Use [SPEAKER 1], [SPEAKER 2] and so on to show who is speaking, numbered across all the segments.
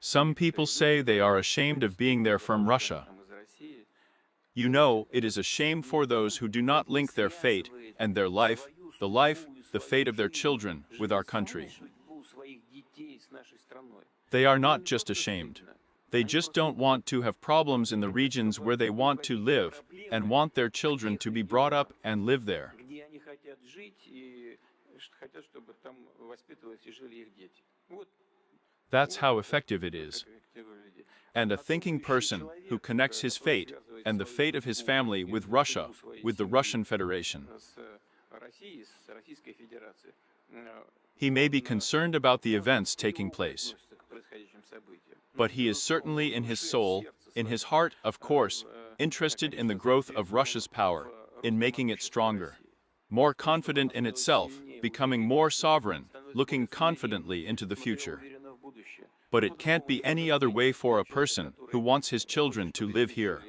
[SPEAKER 1] Some people say they are ashamed of being there from Russia. You know, it is a shame for those who do not link their fate and their life, the fate of their children, with our country. They are not just ashamed. They just don't want to have problems in the regions where they want to live and want their children to be brought up and live there. That's how effective it is. And a thinking person who connects his fate and the fate of his family with Russia, with the Russian Federation. He may be concerned about the events taking place, but he is certainly in his soul, in his heart, of course, interested in the growth of Russia's power, in making it stronger, more confident in itself, becoming more sovereign, looking confidently into the future. But it can't be any other way for a person who wants his children to live here.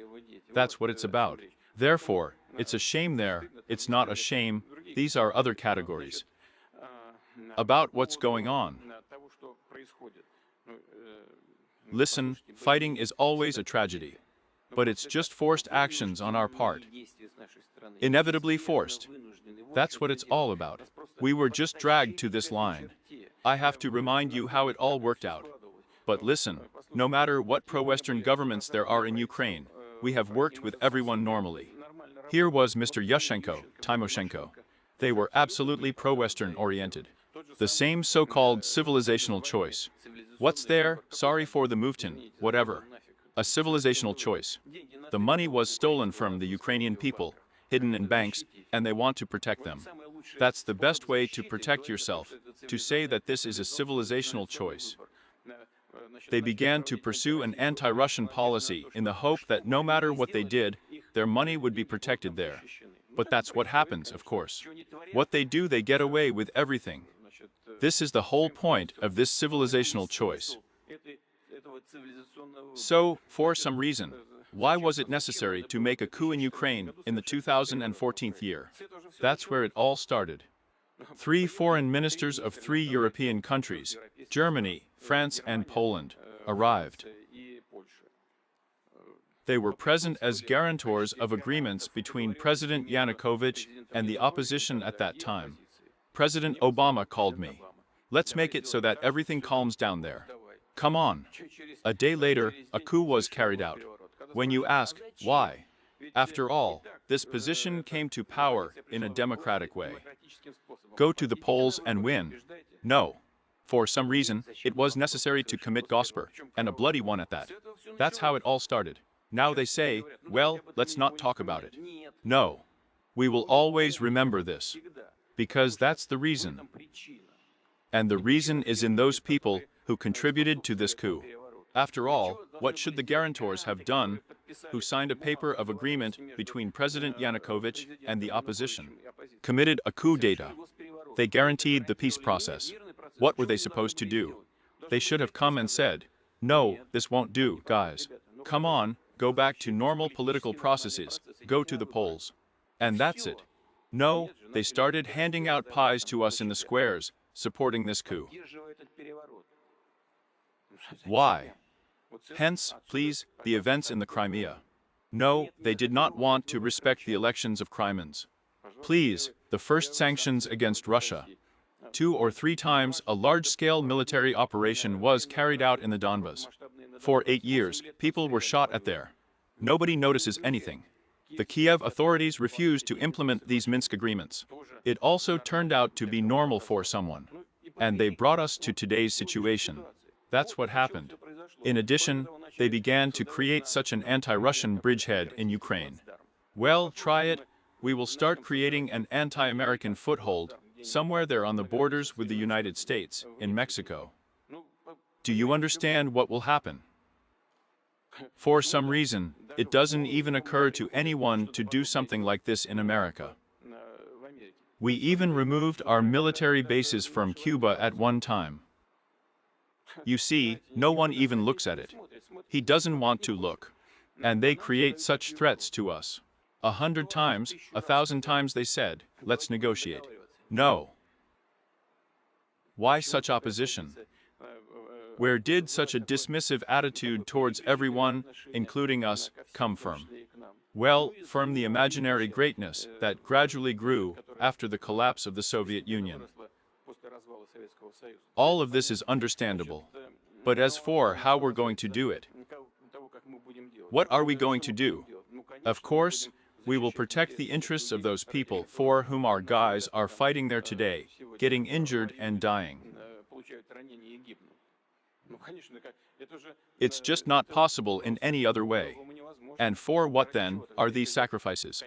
[SPEAKER 1] That's what it's about. Therefore, it's a shame there, it's not a shame, these are other categories. About what's going on. Listen, fighting is always a tragedy. But it's just forced actions on our part. Inevitably forced. That's what it's all about. We were just dragged to this line. I have to remind you how it all worked out. But listen, no matter what pro-Western governments there are in Ukraine, we have worked with everyone normally. Here was Mr. Yushchenko, Timoshenko. They were absolutely pro-Western oriented. The same so-called civilizational choice. What's there? Sorry for the Putin, whatever. A civilizational choice. The money was stolen from the Ukrainian people, hidden in banks, and they want to protect them. That's the best way to protect yourself, to say that this is a civilizational choice. They began to pursue an anti-Russian policy in the hope that no matter what they did, their money would be protected there. But that's what happens, of course. What they do, they get away with everything. This is the whole point of this civilizational choice. So, for some reason, why was it necessary to make a coup in Ukraine in the 2014 year? That's where it all started. 3 foreign ministers of 3 European countries, Germany, France and Poland, arrived. They were present as guarantors of agreements between President Yanukovych and the opposition at that time. President Obama called me. Let's make it so that everything calms down there. Come on. A day later, a coup was carried out. When you ask, why? After all, this position came to power in a democratic way. Go to the polls and win. No. For some reason, it was necessary to commit gospel, and a bloody one at that. That's how it all started. Now they say, well, let's not talk about it. No. We will always remember this. Because that's the reason. And the reason is in those people who contributed to this coup. After all, what should the guarantors have done who signed a paper of agreement between President Yanukovych and the opposition? Committed a coup d'etat. They guaranteed the peace process. What were they supposed to do? They should have come and said, no, this won't do, guys. Come on, go back to normal political processes, go to the polls. And that's it. No, they started handing out pies to us in the squares, supporting this coup. Why? Hence, please, the events in the Crimea. No, they did not want to respect the elections of Crimeans. Please, the first sanctions against Russia. 2 or 3 times a large-scale military operation was carried out in the Donbas. For 8 years, people were shot at there. Nobody notices anything. The Kiev authorities refused to implement these Minsk agreements. It also turned out to be normal for someone. And they brought us to today's situation. That's what happened. In addition, they began to create such an anti-Russian bridgehead in Ukraine. Well, try it. We will start creating an anti-American foothold somewhere there on the borders with the United States, in Mexico. Do you understand what will happen? For some reason, it doesn't even occur to anyone to do something like this in America. We even removed our military bases from Cuba at one time. You see, no one even looks at it. He doesn't want to look. And they create such threats to us. 100 times, 1,000 times they said, let's negotiate. No. Why such opposition? Where did such a dismissive attitude towards everyone, including us, come from? Well, from the imaginary greatness that gradually grew after the collapse of the Soviet Union. All of this is understandable. But as for how we're going to do it, what are we going to do? Of course, we will protect the interests of those people for whom our guys are fighting there today, getting injured and dying. It's just not possible in any other way. And for what then are these sacrifices?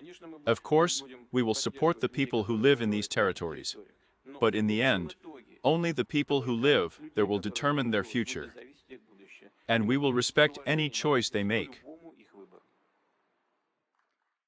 [SPEAKER 1] Of course, we will support the people who live in these territories. But in the end, only the people who live there will determine their future. And we will respect any choice they make.